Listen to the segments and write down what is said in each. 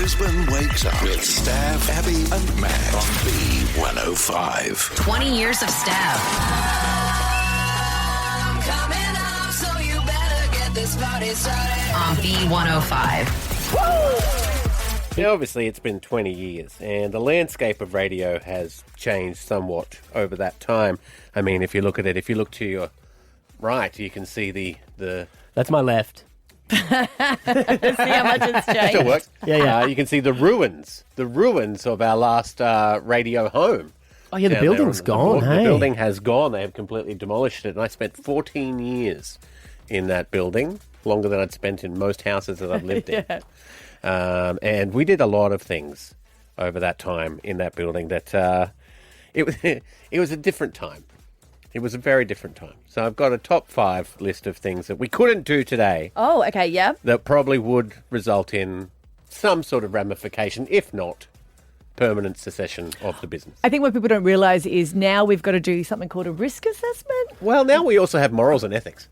Brisbane wakes up with Stav, Abby and Matt on B105. 20 years of Stav. I'm coming up, so you better get this party started. On B105. Now, obviously, it's been 20 years, and the landscape of radio has changed somewhat over that time. I mean, if you look at it, if you look to your right, you can see the That's my left. See how much it's changed. still works. Yeah. You can see the ruins of our last radio home. Oh, yeah, the down there building's on gone, The hey? building has gone. They have completely demolished it, and I spent 14 years in that building, longer than I'd spent in most houses that I've lived in. And we did a lot of things over that time in that building that it was a different time. It was a very different time. So I've got a top 5 list of things that we couldn't do today Oh, okay, yeah. that probably would result in some sort of ramification, if not permanent cessation of the business. I think what people don't realise is now we've got to do something called a risk assessment. Well, now we also have morals and ethics.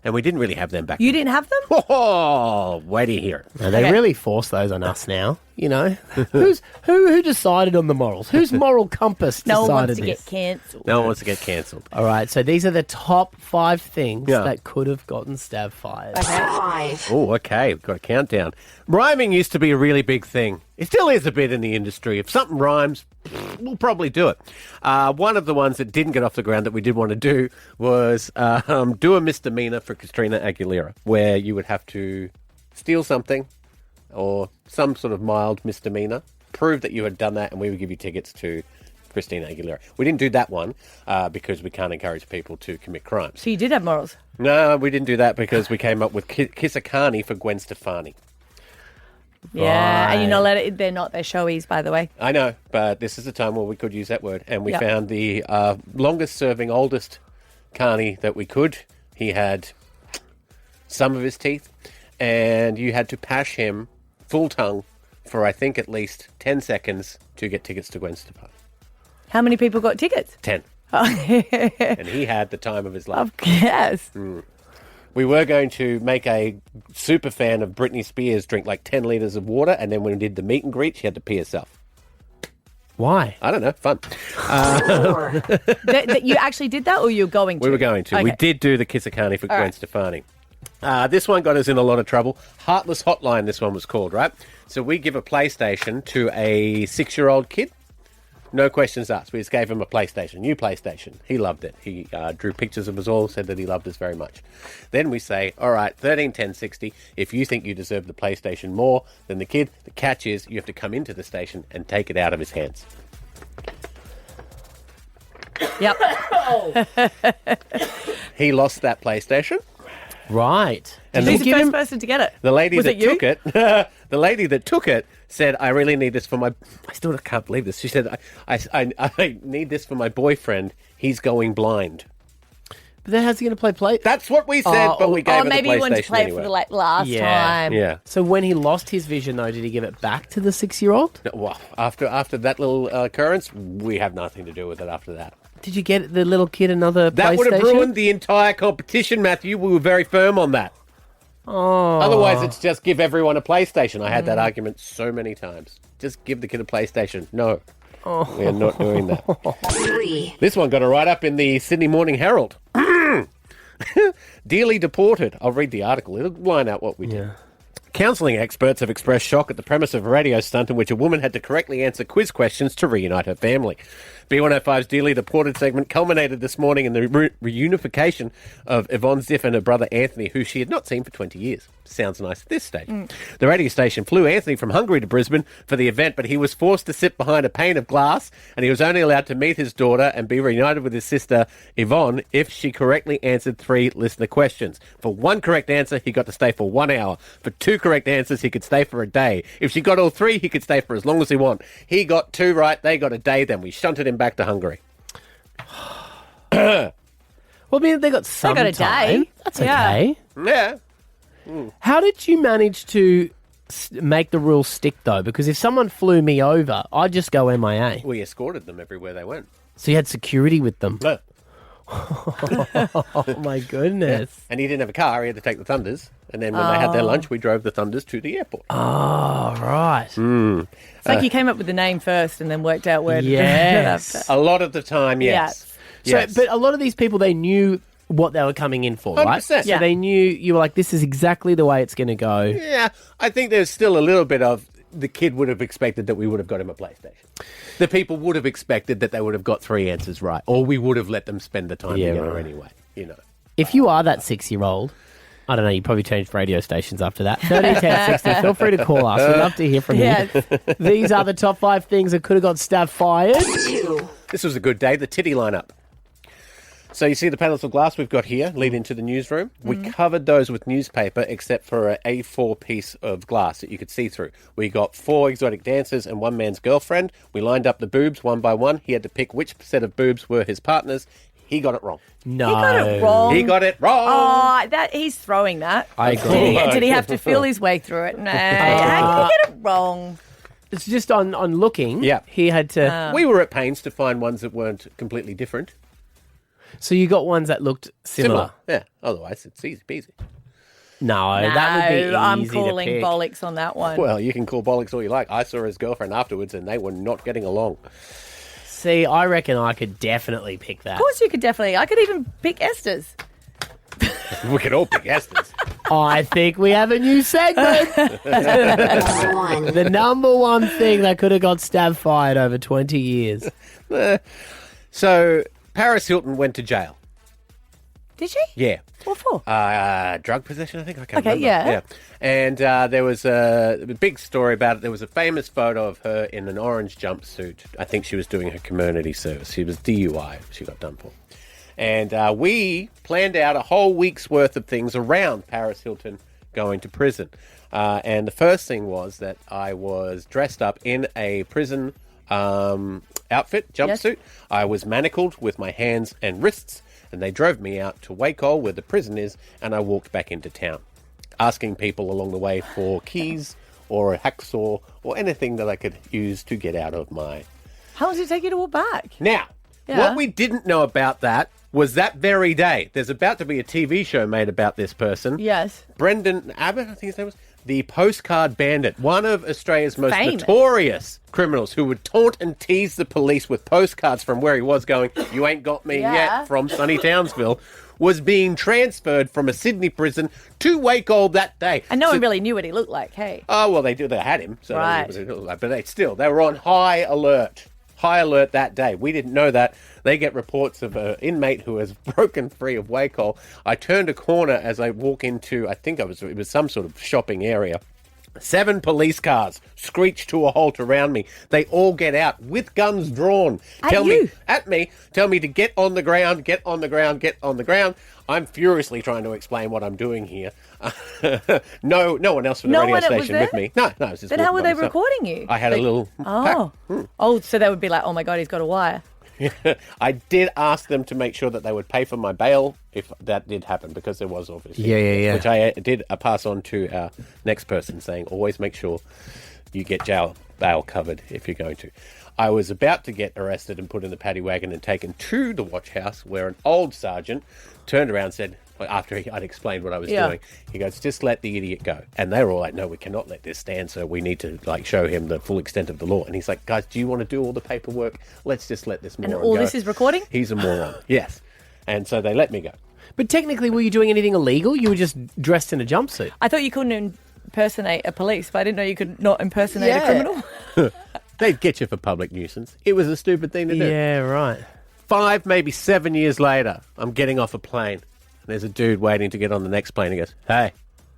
And we didn't really have them back You then. didn't have them? Oh, wait to hear it. No, they Okay. really force those on us now. You know, who decided on the morals? Whose moral compass No decided one wants to this? get cancelled. No one wants to get cancelled. All right, so these are the top 5 things Yeah. that could have gotten Stav fired. Oh, okay. We've got a countdown. Rhyming used to be a really big thing. It still is a bit in the industry. If something rhymes, we'll probably do it. One of the ones that didn't get off the ground that we did want to do was do a misdemeanor for Christina Aguilera, where you would have to steal something or some sort of mild misdemeanor, prove that you had done that, and we would give you tickets to Christina Aguilera. We didn't do that one because we can't encourage people to commit crimes. So you did have morals. No, we didn't do that because we came up with Kisakani for Gwen Stefani. Yeah, and you're not allowed to, they're showies, by the way. I know, but this is a time where we could use that word. And we Yep. found the longest-serving, oldest Carney that we could. He had some of his teeth, and you had to pash him full tongue for, I think, at least 10 seconds to get tickets to Gwen Stefani. How many people got tickets? 10. And he had the time of his life. Of course. We were going to make a super fan of Britney Spears drink like 10 litres of water, and then when we did the meet and greet, she had to pee herself. Why? I don't know, fun. That you actually did that, or you're going to? We were going to. We Okay. did do the Kisakani for Gwen right. Stefani. This one got us in a lot of trouble. Heartless Hotline, this one was called, right? So we give a PlayStation to a 6-year-old kid. No questions asked. We just gave him a PlayStation, new PlayStation. He loved it. He drew pictures of us all, said that he loved us very much. Then we say, all right, 13, 10, 60. If you think you deserve the PlayStation more than the kid, the catch is you have to come into the station and take it out of his hands. Yep. He lost that PlayStation. Right. And Who's the, the first person to get it? the lady Was that it you? took it, the lady that took it said, I really need this for my, I still can't believe this. She said, I need this for my boyfriend. He's going blind. But then how's he going to play? That's what we said, but we gave her the maybe you wanted to PlayStation play anyway. it for the last Yeah. time. Yeah. So when he lost his vision, though, did he give it back to the 6-year-old? Well, after that little occurrence, we have nothing to do with it after that. Did you get the little kid another That PlayStation? would have ruined the entire competition, Matthew. We were very firm on that. Oh. Otherwise, it's just give everyone a PlayStation. I had that argument so many times. Just give the kid a PlayStation. No. We are not doing that. 3. This one got a write-up in the Sydney Morning Herald. Dearly deported. I'll read the article. It'll line out what we did. Yeah. Counselling experts have expressed shock at the premise of a radio stunt in which a woman had to correctly answer quiz questions to reunite her family. B105's Dearly Deported segment culminated this morning in the reunification of Yvonne Ziff and her brother Anthony, who she had not seen for 20 years. Sounds nice at this stage. The radio station flew Anthony from Hungary to Brisbane for the event, but he was forced to sit behind a pane of glass, and he was only allowed to meet his daughter and be reunited with his sister Yvonne if she correctly answered 3 listener questions. For 1 correct answer, he got to stay for 1 hour. For 2 correct answers, he could stay for a day. If she got all 3, he could stay for as long as he wanted. He got 2 right, they got a day, then we shunted him back to Hungary. Well, I mean, they got some got a time. day. That's Yeah. okay. Yeah. How did you manage to make the rules stick, though? Because if someone flew me over, I'd just go MIA. We escorted them everywhere they went. So you had security with them. No. Oh, my goodness. And he didn't have a car. He had to take the Thunders. And then when they had their lunch, we drove the Thunders to the airport. Oh, right. It's like you came up with the name first and then worked out where to Yes. A lot of the time, yes. Yes. So, but a lot of these people, they knew what they were coming in for, right? 100%. So they knew, you were like, this is exactly the way it's going to go. Yeah, I think there's still a little bit of the kid would have expected that we would have got him a PlayStation. The people would have expected that they would have got 3 answers right, or we would have let them spend the time together anyway, you know. If you are that 6-year-old, I don't know, you probably changed radio stations after that. 13, 10, 60, feel free to call us. We'd love to hear from you. These are the top 5 things that could have got Stav fired. This was a good day, the titty lineup. So you see the panels of glass we've got here lead into the newsroom. We covered those with newspaper except for an A4 piece of glass that you could see through. We got 4 exotic dancers and 1 man's girlfriend. We lined up the boobs one by one. He had to pick which set of boobs were his partners. He got it wrong. No. He got it wrong. He got it wrong. Oh, he's throwing that. I agree. Did he have to feel his way through it? No. How did he get it wrong? It's just on looking. Yeah. He had to... We were at pains to find ones that weren't completely different. So you got ones that looked similar. Yeah, otherwise it's easy peasy. No, that would be easy I'm to calling pick. bollocks on that one. Well, you can call bollocks all you like. I saw his girlfriend afterwards and they were not getting along. See, I reckon I could definitely pick that. Of course you could definitely. I could even pick Esther's. We could all pick Esther's. I think we have a new segment. The number one thing that could have got Stav fired over 20 years. So, Paris Hilton went to jail. Did she? Yeah. What for? Drug possession, I think. I can't Okay, remember. yeah. And there was a big story about it. There was a famous photo of her in an orange jumpsuit. I think she was doing her community service. She was DUI. She got done for. And we planned out a whole week's worth of things around Paris Hilton going to prison. And the first thing was that I was dressed up in a prison outfit, jumpsuit. Yes. I was manacled with my hands and wrists, and they drove me out to Wacol, where the prison is, and I walked back into town, asking people along the way for keys or a hacksaw or anything that I could use to get out of my... How long did it take you to walk back? Now, what we didn't know about that was that very day. There's about to be a TV show made about this person. Yes. Brendan Abbott, I think his name was. The postcard bandit, one of Australia's most Famous. Notorious criminals who would taunt and tease the police with postcards from where he was going, you ain't got me yet, from sunny Townsville, was being transferred from a Sydney prison to Wacol that day. And no one really knew what he looked like, hey? Oh, well, they had him. So right. But they were on high alert. High alert that day. We didn't know that. They get reports of an inmate who has broken free of Wacol. I turned a corner as I walk into, I think it was some sort of shopping area. 7 police cars screech to a halt around me. They all get out with guns drawn. Tell me to get on the ground, get on the ground, get on the ground. I'm furiously trying to explain what I'm doing here. No one else from the radio station with me. No, it was just. Then how were they recording you? I had a little pack. Oh, so they would be like, oh my God, he's got a wire. I did ask them to make sure that they would pay for my bail if that did happen, because there was obviously. Yeah. Which I did pass on to our next person, saying always make sure you get bail covered if you're going to. I was about to get arrested and put in the paddy wagon and taken to the watch house, where an old sergeant turned around and said, after I'd explained what I was doing, he goes, just let the idiot go. And they were all like, no, we cannot let this stand, so we need to show him the full extent of the law. And he's like, guys, do you want to do all the paperwork? Let's just let this moron go. And all this is recording? He's a moron. Yes. And so they let me go. But technically, were you doing anything illegal? You were just dressed in a jumpsuit. I thought you couldn't impersonate a police, but I didn't know you could not impersonate a criminal. They'd get you for public nuisance. It was a stupid thing to do. Yeah, right. 5, maybe 7 years later, I'm getting off a plane. There's a dude waiting to get on the next plane. He goes, hey,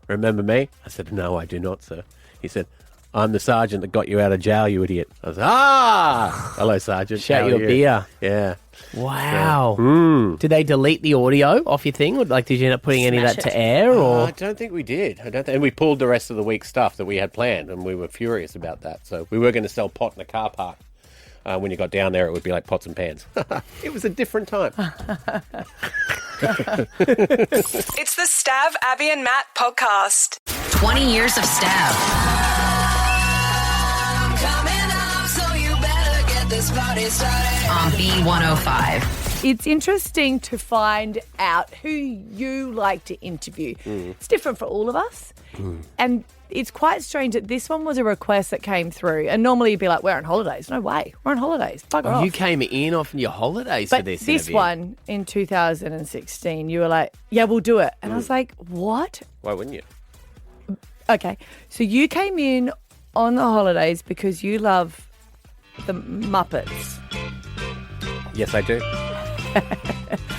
remember me? I said, no, I do not, sir. He said, I'm the sergeant that got you out of jail, you idiot. I was hello, sergeant. Shout you a beer. Yeah. Wow. Did they delete the audio off your thing? Did you end up putting any of that to air? Or I don't think we did. And we pulled the rest of the week's stuff that we had planned, and we were furious about that. So we were going to sell pot in a car park. When you got down there, it would be like pots and pans. It was a different time. It's the Stav, Abby and Matt podcast. 20 years of Stav. Coming up, so you better get this party started. On B105. it's interesting to find out who you like to interview. It's different for all of us. And it's quite strange that this one was a request that came through. And normally you'd be like, we're on holidays. No way. We're on holidays. Bugger off. You came in off your holidays But for this this interview. one in 2016, you were like, yeah, we'll do it. And I was like, what? Why wouldn't you? Okay. So you came in on the holidays because you love the Muppets. Yes, I do.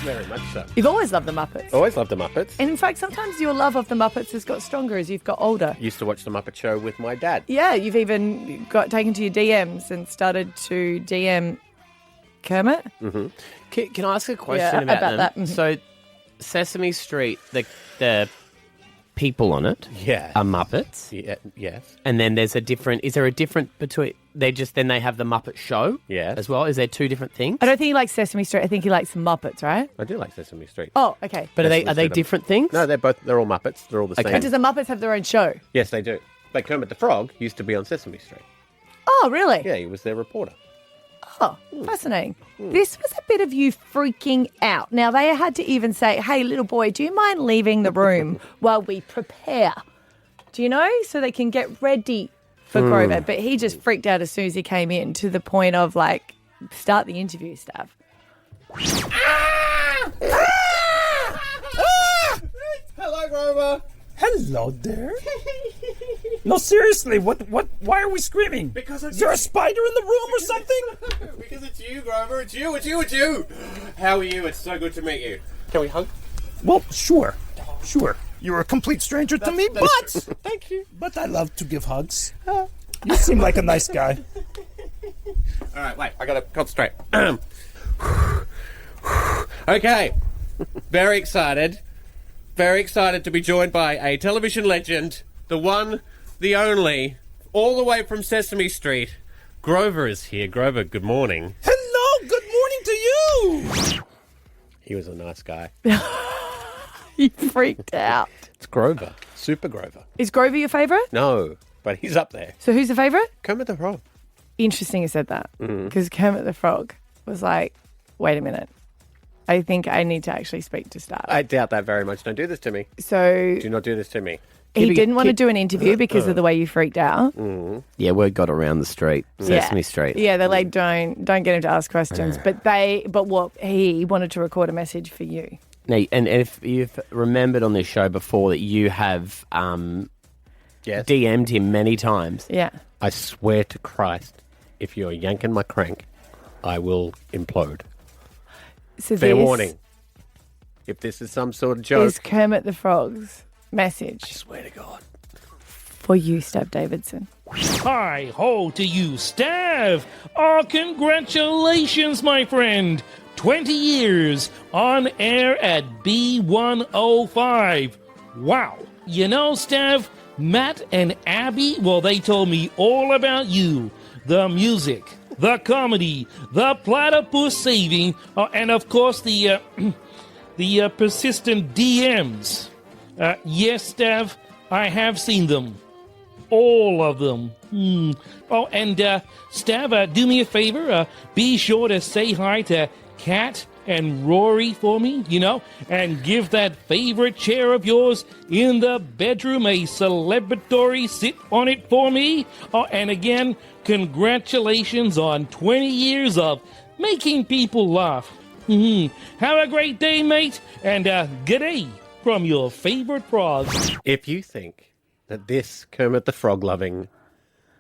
Very much so. You've always loved the Muppets. Always loved the Muppets. And in fact, sometimes your love of the Muppets has got stronger as you've got older. Used to watch the Muppet Show with my dad. Yeah, you've even got taken to your DMs and started to DM Kermit. Can I ask a question about them? that. Mhm. So, Sesame Street, the people on it Yeah. are Muppets, Yeah, yes. and then there's a different. Is there a different between? Then they have the Muppet Show, Yes. as well. Is there two different things? I don't think he likes Sesame Street. I think he likes the Muppets, right? I do like Sesame Street. Oh, okay. But are they Sesame Street. different things? No, they're all Muppets. They're all the Okay. same. Does the Muppets have their own show? Yes, they do. Like Kermit the Frog used to be on Sesame Street. Oh, really? Yeah, he was their reporter. Oh, fascinating. This was a bit of you freaking out. Now, they had to even say, hey, little boy, do you mind leaving the room while we prepare? Do you know? So they can get ready for Grover. But he just freaked out as soon as he came in to the point of, like, start the interview, Stav. Hello, Grover. Hello there. No, seriously, why are we screaming? Because Is there a spider in the room or something? Because it's you, Grover. It's you. How are you? It's so good to meet you. Can we hug? Well, sure. You're a complete stranger to me, but Thank you. but I love to give hugs. You seem like a nice guy. All right, wait. I gotta concentrate. Okay. Very excited to be joined by a television legend, the one, the only, all the way from Sesame Street. Grover is here. Grover, good morning. Hello, good morning to you. He was a nice guy. He freaked out. It's Grover. Super Grover. Is Grover your favourite? No, but he's up there. So who's the favourite? Kermit the Frog. Interesting you said that. Because Kermit the Frog was like, wait a minute. I think I need to actually speak to Stav. I doubt that very much. Don't do this to me. So Do not do this to me. he didn't want to do an interview because of the way you freaked out. Yeah, word got around the street, Sesame Street. Yeah, they're like, don't get him to ask questions. But what he wanted to record a message for you. Now, and if you've remembered on this show before that you have Yes. DM'd him many times. Yeah. I swear to Christ, if you're yanking my crank, I will implode. So Fair this warning. If this is some sort of joke, is Kermit the Frog's message swear to God. for you, Stav Davidson. Hi ho to you, Stav! Oh, congratulations, my friend! 20 years on air at B105. Wow. You know, Stav, Matt and Abby, well, they told me all about you. The music, the comedy, the platypus saving, and of course the persistent DMs. Yes, Stav, I have seen them. All of them. Oh, and Stav, do me a favor. Be sure to say hi to Kat and Rory for me, and give that favorite chair of yours in the bedroom a celebratory sit on it for me. Oh, and again, congratulations on 20 years of making people laugh. Have a great day, mate, and g'day from your favorite frog. If you think that this Kermit the Frog-loving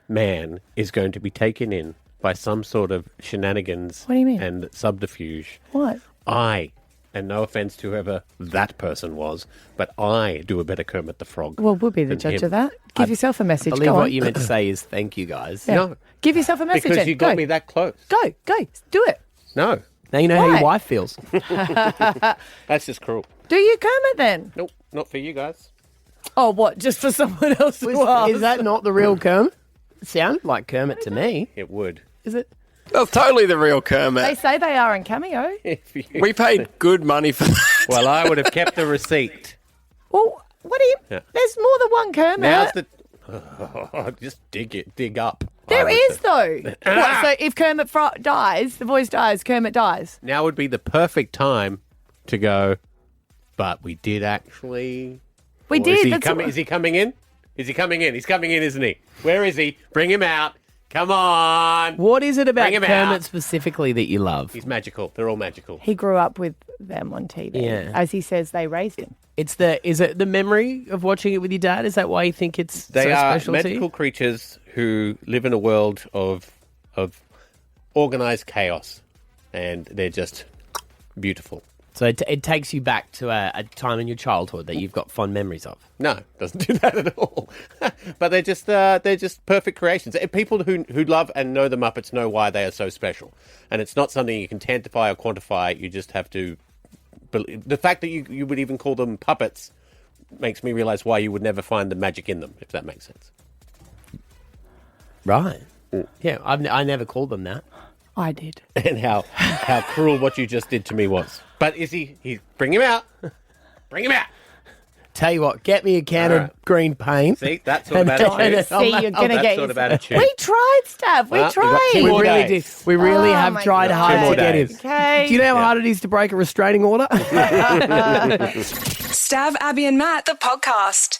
man is going to be taken in by some sort of shenanigans What do you mean? and subterfuge, What? and no offence to whoever that person was, but I do a better Kermit the Frog. Well, we'll be the than judge him. of that. Give yourself a I message. believe Go what on. you meant to say is thank you, guys. Yeah. No. Give yourself a message. Because then. you got Go. me that close. Go. Do it. No, Now you know how Why? your wife feels. that's just cruel. Do you Kermit then? Nope, not for you guys. Oh, what? Just for someone else to ask? Is that not the real Kermit? It sounded like Kermit to me. It would. Is it? That's totally the real They Kermit. say they are in Cameo. If you... We paid good money for that. Well, I would have kept the receipt. Well, what do you... Yeah. There's more than one Kermit. Now's the... Just dig up. There is, though. What, so if Kermit dies, the voice dies, Kermit dies. Now would be the perfect time to go, but we did actually... We Or did. Is he, that's coming, is he coming in? Is he coming in? He's coming in, isn't he? Where is he? Bring him out. Come on. What is it about Bring him Kermit out. specifically that you love? He's magical. They're all magical. He grew up with them on TV. Yeah. As he says, they raised him. Is it the memory of watching it with your dad? Is that why you think it's They so are special to you? magical creatures who live in a world of organized chaos, and they're just beautiful. So it takes you back to a time in your childhood that you've got fond memories of. No, it doesn't do that at all. But they're just perfect creations. People who love and know the Muppets know why they are so special, and it's not something you can tantify or quantify. You just have to believe. The fact that you would even call them puppets makes me realize why you would never find the magic in them, if that makes sense. Right. Yeah, I never called them that. I did. And how cruel what you just did to me was. But is he bring him out. Bring him out. Tell you what, get me a can of green paint. See, that sort of attitude. See, you're going to That get sort of your- attitude. We tried, Stav. We Well, we've got tried. two We more really days. did. We really Oh have my tried God. hard Two to more get him. days. Okay. Do you know how hard it is to break a restraining order? Stav, Abby, and Matt, the podcast.